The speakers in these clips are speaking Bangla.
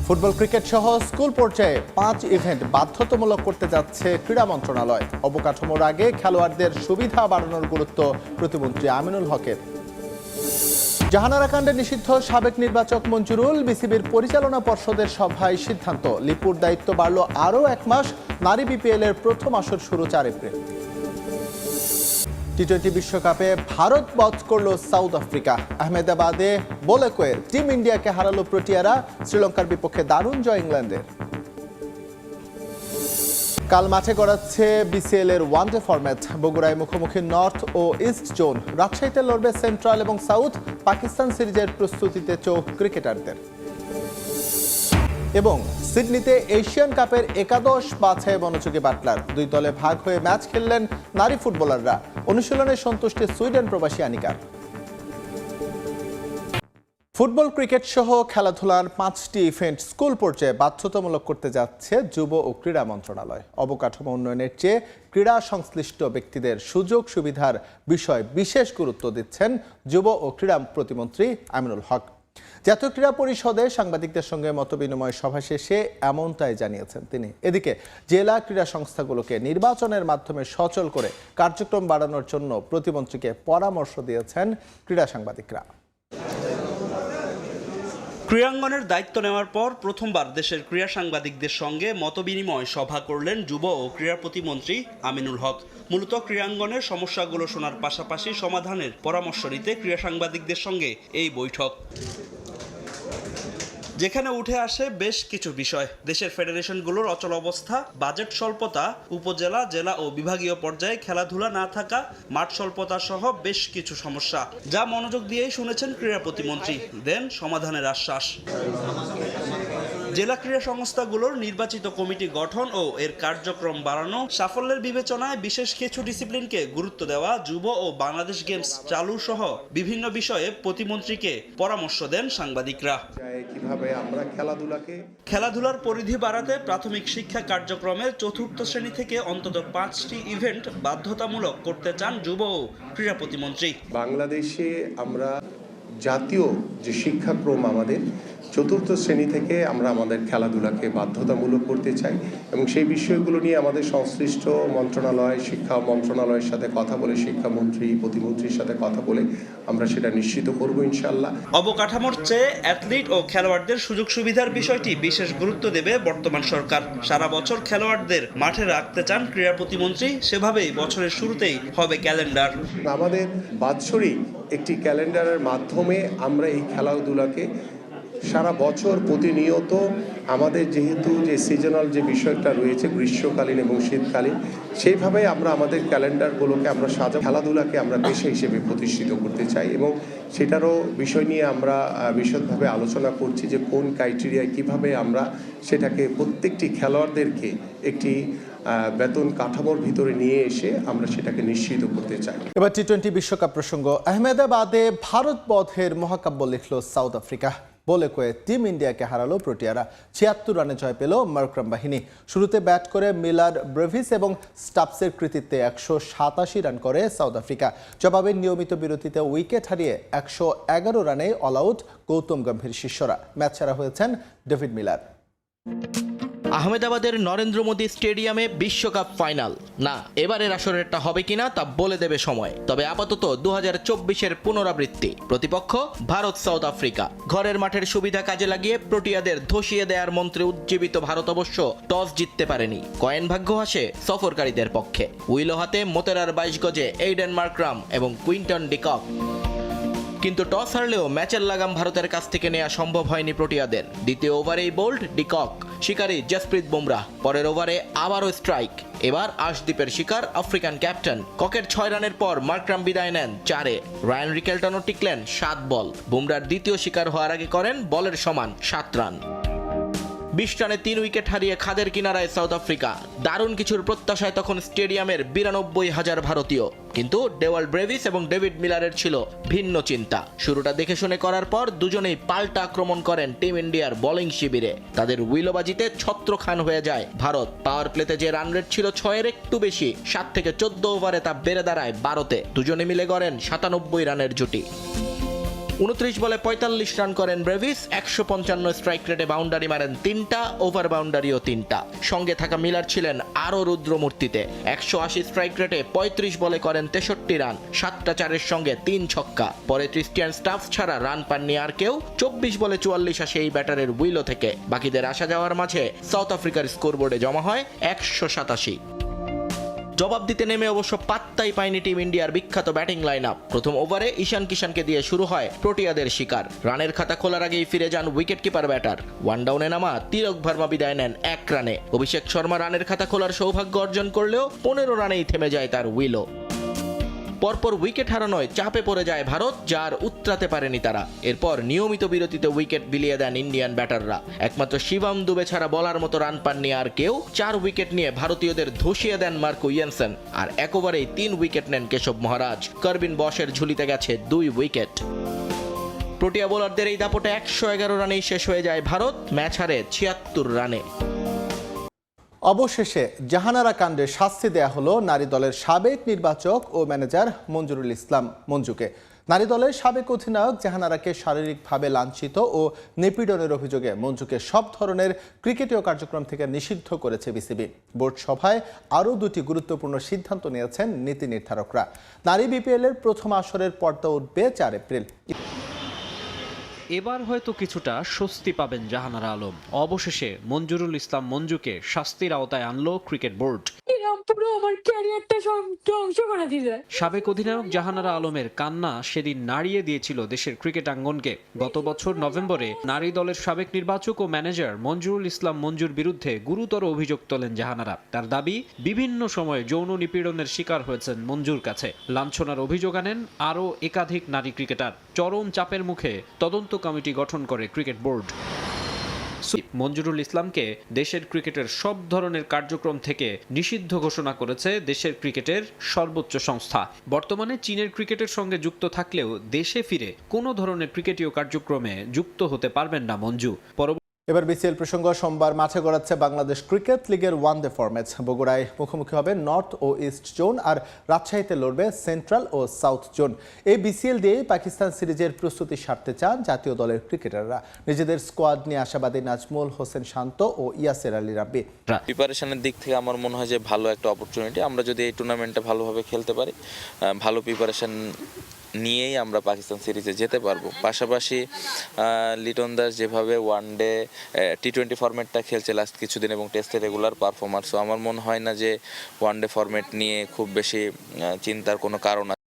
ফুটবল, ক্রিকেট সহ স্কুল পর্যায়ে 5 ইভেন্ট বাধ্যতামূলক করতে যাচ্ছে ক্রীড়া মন্ত্রণালয়। অবকাঠামোর আগে খেলোয়াড়দের সুবিধা বাড়ানোর গুরুত্ব প্রতিমন্ত্রী আমিনুল হকের। জাহানারা কাণ্ডে নিষিদ্ধ সাবেক নির্বাচক মঞ্জুরুল, বিসিবির পরিচালনা পর্ষদের সভায় সিদ্ধান্ত, লিপুর দায়িত্ব বাড়ল আরও 1 মাস। নারী বিপিএল এর প্রথম আসর শুরু 4 এপ্রিল। টি-20 বিশ্বকাপে ভারত বধ করল সাউথ আফ্রিকা। আহমেদাবাদে বোলেকোয়ে টিম ইন্ডিয়াকে হারালো প্রোটিয়ারা। শ্রীলঙ্কার বিপক্ষে দারুণ জয় ইংল্যান্ডের। কাল মাঠে গড়াচ্ছে বিসিএল এর ওয়ানডে ফরম্যাট। বগুড়ায় মুখোমুখি নর্থ ও ইস্ট জোন। রাজশাহীতে লড়বে সেন্ট্রাল এবং সাউথ। পাকিস্তান সিরিজের প্রস্তুতিতে চোখ ক্রিকেটারদের। এবং সিডনিতে এশিয়ান কাপের একাদশ বাছাই মনোযোগী বাটলার। 2 দলে ভাগ হয়ে ম্যাচ খেললেন নারী ফুটবলাররা। অনুশীলনে সন্তুষ্টি সুইডেন প্রবাসী আনিকার। ফুটবল, ক্রিকেট সহ খেলাধুলার 5টি ইভেন্ট স্কুল পর্যায়ে বাধ্যতামূলক করতে যাচ্ছে যুব ও ক্রীড়া মন্ত্রণালয়। অবকাঠামো উন্নয়নের চেয়ে ক্রীড়া সংশ্লিষ্ট ব্যক্তিদের সুযোগ সুবিধার বিষয়ে বিশেষ গুরুত্ব দিচ্ছেন যুব ও ক্রীড়া প্রতিমন্ত্রী আমিনুল হক। জাতীয় ক্রীড়া পরিষদে সাংবাদিকদের সঙ্গে মতবিনিময় সভা শেষে এমনটাই জানিয়েছেন তিনি। এদিকে জেলা ক্রীড়া সংস্থাগুলোকে নির্বাচনের মাধ্যমে সচল করে কার্যক্রম বাড়ানোর জন্য প্রতিমন্ত্রীকে পরামর্শ দিয়েছেন ক্রীড়া সাংবাদিকরা। ক্রীড়াঙ্গনের দায়িত্ব নেওয়ার পর প্রথমবার দেশের ক্রীড়া সাংবাদিকদের সঙ্গে মতবিনিময় সভা করলেন যুব ও ক্রীড়া প্রতিমন্ত্রী আমিনুল হক। মূলত ক্রীড়াঙ্গনের সমস্যাগুলো শোনার পাশাপাশি সমাধানের পরামর্শ নিতে ক্রীড়া সাংবাদিকদের সঙ্গে এই বৈঠক, যেখানে উঠে আসে বেশ কিছু বিষয়। দেশের ফেডারেশনগুলোর অচল অবস্থা, বাজেট স্বল্পতা, উপজেলা, জেলা ও বিভাগীয় পর্যায়ে খেলাধুলা না থাকা, মাঠ স্বল্পতা সহ বেশ কিছু সমস্যা, যা মনোযোগ দিয়েই শুনেছেন ক্রীড়া প্রতিমন্ত্রী, দেন সমাধানের আশ্বাস। জেলা ক্রীড়া সংস্থাগুলোর নির্বাচিত কমিটি গঠন ও এর কার্যক্রম বাড়ানো, সাফল্যের বিবেচনায় বিশেষ কিছু ডিসিপ্লিনকে গুরুত্ব দেওয়া, যুব ও বাংলাদেশ গেমস চালু সহ বিভিন্ন বিষয়ে প্রতিমন্ত্রীকে পরামর্শ দেন সাংবাদিকরা। কিভাবে আমরা খেলাধুলার পরিধি বাড়াতে প্রাথমিক শিক্ষা কার্যক্রমের 4র্থ শ্রেণী থেকে অন্তত 5টি ইভেন্ট বাধ্যতামূলক করতে চান যুব ও ক্রীড়া প্রতিমন্ত্রী। বাংলাদেশে আমরা জাতীয় যে শিক্ষাক্রম আমাদের 4র্থ শ্রেণী থেকে আমরা আমাদের খেলাধুলাকে বাধ্যতামূলক করতে চাই এবং সেই বিষয়গুলো নিয়ে আমাদের সংশ্লিষ্ট মন্ত্রণালয়, শিক্ষা মন্ত্রণালয়ের সাথে কথা বলে, শিক্ষামন্ত্রী, প্রতিমন্ত্রীর সাথে কথা বলে আমরা সেটা নিশ্চিত করব ইনশাআল্লাহ। অবকাঠামোর চেয়ে অ্যাথলিট ও খেলোয়াড়দের সুযোগ সুবিধার বিষয়টি বিশেষ গুরুত্ব দেবে বর্তমান সরকার। সারা বছর খেলোয়াড়দের মাঠে রাখতে চান ক্রীড়া প্রতিমন্ত্রী, সেভাবেই বছরের শুরুতেই হবে ক্যালেন্ডার। আমাদের বাৎসরিক একটি ক্যালেন্ডারের মাধ্যমে আমরা এই খেলাধুলাকে সারা বছর প্রতিনিয়ত আমাদের যেহেতু যে সিজনাল যে বিষয়টা রয়েছে গ্রীষ্মকালীন এবং শীতকালীন, সেইভাবে আমরা আমাদের ক্যালেন্ডারগুলোকে আমরা খেলাধুলাকে আমরা পেশা হিসেবে প্রতিষ্ঠিত করতে চাই এবং সেটারও বিষয় নিয়ে আমরা বিশদভাবে আলোচনা করছি যে কোন ক্রাইটেরিয়ায় কিভাবে আমরা সেটাকে প্রত্যেকটি খেলোয়াড়দেরকে একটি বেতন কাঠামোর ভিতরে নিয়ে এসে আমরা সেটাকে নিশ্চিত করতে চাই। এবার টি-20 বিশ্বকাপ প্রসঙ্গ। আহমেদাবাদে ভারত বধের মহাকাব্য লিখল সাউথ আফ্রিকা। বোলেকোয়ে টিম ইন্ডিয়াকে হারালো প্রোটিয়ারা। 76 রানে জয় পেল মার্ক্রাম বাহিনী। শুরুতে ব্যাট করে মিলার ব্রেভিস এবং স্টাপসের কৃতিত্বে 187 রান করে সাউথ আফ্রিকা। জবাবে নিয়মিত বিরতিতে উইকেট হারিয়ে 111 রানে অল আউট গৌতম গম্ভীর শিষ্যরা। ম্যাচ ছাড়া হয়েছেন ডেভিড মিলার। আহমেদাবাদের নরেন্দ্র মোদী স্টেডিয়ামে বিশ্বকাপ ফাইনাল। না, এবারের আসরেরটা হবে কিনা তা বলে দেবে সময়। তবে আপাতত 2024-এর পুনরাবৃত্তি। প্রতিপক্ষ ভারত সাউথ আফ্রিকা। ঘরের মাঠের সুবিধা কাজে লাগিয়ে প্রোটিয়াদের ধসিয়ে দেওয়ার মন্ত্রে উজ্জীবিত ভারত অবশ্য টস জিততে পারেনি। কয়েন ভাগ্য হাসে সফরকারীদের পক্ষে। উইলো হাতে মোতেরার 22 গজে এইডেন মার্ক্রাম এবং কুইন্টন ডিকক। কিন্তু টস হারলেও ম্যাচের লাগাম ভারতের কাছ থেকে নেওয়া সম্ভব হয়নি প্রোটিয়াদের। দ্বিতীয় ওভারেই বোল্ড ডিকক, শিকারী জসপ্রীত বুমরাহ। পরের ওভারে আবারও স্ট্রাইক। এবার আশদ্বীপের শিকার আফ্রিকান ক্যাপ্টেন। ককের 6 রানের পর মার্ক্রাম বিদায় নেন 4-এ। রায়ান রিকেলটনও টিকলেন 7 বল। বুমরার দ্বিতীয় শিকার হওয়ার আগে করেন বলের সমান 7 রান। 20 রানে 3 উইকেট হারিয়ে খাদের কিনারায় সাউথ আফ্রিকা। দারুণ কিছুর প্রত্যাশায় তখন স্টেডিয়ামের 92,000 ভারতীয়। কিন্তু ডেওয়াল ব্রেভিস এবং ডেভিড মিলারের ছিল ভিন্ন চিন্তা। শুরুটা দেখে শুনে করার পর দুজনেই পাল্টা আক্রমণ করেন টিম ইন্ডিয়ার বোলিং শিবিরে। তাদের উইলোবাজিতে ছত্রখান হয়ে যায় ভারত। পাওয়ার প্লেতে যে রান রেট ছিল 6-এর একটু বেশি, 7 থেকে 14 ওভারে তা বেড়ে দাঁড়ায় 12-তে। দুজনে মিলে গড়েন 97 রানের জুটি। 29 বলে 45 রান করেন ব্রেভিস, 155 স্ট্রাইক রেটে বাউন্ডারি মারেন 3টা, ওভার বাউন্ডারিও 3টা। সঙ্গে থাকা মিলার ছিলেন আরও রুদ্রমূর্তিতে, 180 স্ট্রাইক রেটে 35 বলে করেন 63 রান, 7টা চারের সঙ্গে 3 ছক্কা। পরে ক্রিস্টিয়ান স্টাফস ছাড়া রান পাননি আর কেউ। 24 বলে 44 আসে এই ব্যাটারের উইলো থেকে। বাকিদের আসা যাওয়ার মাঝে সাউথ আফ্রিকার স্কোরবোর্ডে জমা হয় 187। জবাব দিতে নেমে অবশ্য পাত্তাই পায়নি টিম ইন্ডিয়ার বিখ্যাত ব্যাটিং লাইন আপ। প্রথম ওভারে ঈশান কিষানকে দিয়ে শুরু হয় প্রোটিয়াদের শিকার। রানের খাতা খোলার আগেই ফিরে যান উইকেট কিপার ব্যাটার। ওয়ান ডাউনে নামা তিলক ভার্মা বিদায় নেন 1 রানে। অভিষেক শর্মা রানের খাতা খোলার সৌভাগ্য অর্জন করলেও 15 রানেই থেমে যায় তার উইলো। পরপর উইকেট হারানোয় চাপে পড়ে যায় ভারত, যার উতরাতে পারেনি তারা। এরপর নিয়মিত বিরতিতে উইকেট বিলিয়ে দেন ইন্ডিয়ান ব্যাটাররা। একমাত্র শিবম দুবে ছাড়া বলার মতো রান পাননি আর কেউ। 4 উইকেট নিয়ে ভারতীয়দের ধসিয়ে দেন মার্কো ইয়েনসেন, আর এক ওভারেই 3 উইকেট নেন কেশব মহারাজ। কার্বিন বশের ঝুলিতে গেছে 2 উইকেট। প্রোটিয়া বোলারদের এই দাপটে 111 রানেই শেষ হয়ে যায় ভারত, ম্যাচ হারে 76 রানে। অবশেষে জাহানারা কাণ্ডে শাস্তি দেয়া হলো নারী দলের সাবেক নির্বাচক ও ম্যানেজার মঞ্জুরুল ইসলাম মঞ্জুকে। নারী দলের সাবেক অধিনায়ক জাহানারাকে শারীরিকভাবে লাঞ্ছিত ও নিপীড়নের অভিযোগে মঞ্জুকে সব ধরনের ক্রিকেটীয় কার্যক্রম থেকে নিষিদ্ধ করেছে বিসিবি। বোর্ড সভায় আরও 2টি গুরুত্বপূর্ণ সিদ্ধান্ত নিয়েছেন নীতি নির্ধারকরা। নারী বিপিএলের প্রথম আসরের পর্দা উঠবে 4 এপ্রিল। এবার হয়তো কিছুটা স্বস্তি পাবেন জাহানারা আলম। অবশেষে মঞ্জুরুল ইসলাম মঞ্জুকে শাস্তির আওতায় আনলো ক্রিকেট বোর্ড। সাবেক অধিনায়ক জাহানারা আলমের কান্না সেদিন নাড়িয়ে দিয়েছিল দেশের ক্রিকেট আঙ্গনকে। গত বছর নভেম্বরে নারী দলের সাবেক নির্বাচক ও ম্যানেজার মঞ্জুরুল ইসলাম মঞ্জুর বিরুদ্ধে গুরুতর অভিযোগ তোলেন জাহানারা। তার দাবি, বিভিন্ন সময়ে যৌন নিপীড়নের শিকার হয়েছেন মঞ্জুর কাছে। লাঞ্ছনার অভিযোগ আনেন আরও একাধিক নারী ক্রিকেটার। চরম চাপের মুখে তদন্ত কমিটি গঠন করে ক্রিকেট বোর্ড। মঞ্জুরুল ইসলামকে দেশের ক্রিকেটের সব ধরনের কার্যক্রম থেকে নিষিদ্ধ ঘোষণা করেছে দেশের ক্রিকেটের সর্বোচ্চ সংস্থা। বর্তমানে চীনের ক্রিকেটের সঙ্গে যুক্ত থাকলেও দেশে ফিরে কোনো ধরনের ক্রিকেটীয় কার্যক্রমে যুক্ত হতে পারবেন না মঞ্জু। এবার বিসিএল প্রসঙ্গ। সোমবার মাঠে গড়াচ্ছে বাংলাদেশ ক্রিকেট লিগের ওয়ানডে ফরম্যাট। বগুড়ায় মুখোমুখি হবে নর্থ ও ইস্ট জোন, আর রাজশাহীতে লড়বে সেন্ট্রাল ও সাউথ জোন। এই বিসিএল দিয়েই পাকিস্তান সিরিজের প্রস্তুতি সারতে চান জাতীয় দলের ক্রিকেটাররা। নিজেদের স্কোয়াড নিয়ে আশাবাদী নাজমুল হোসেন শান্ত ও ইয়াসের আলী রাব্বি। প্রিপারেশনের দিক থেকে আমার মনে হয় যে ভালো একটা অপরচুনিটি। আমরা যদি এই টুর্নামেন্টটা ভালোভাবে খেলতে পারি, ভালো প্রিপারেশন নিয়েই আমরা পাকিস্তান সিরিজে যেতে পারবো। পাশাপাশি লিটন দাস যেভাবে ওয়ানডে টি20 ফরম্যাটটা খেলছে লাস্ট কিছুদিন এবং টেস্টে রেগুলার পারফরম্যান্স, আমার মনে হয় না যে ওয়ানডে ফরম্যাট নিয়ে খুব বেশি চিন্তার কোনো কারণ আছে।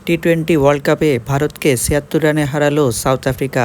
টি20 ওয়ার্ল্ড কাপে ভারতকে 76 রানে হারালো সাউথ আফ্রিকা।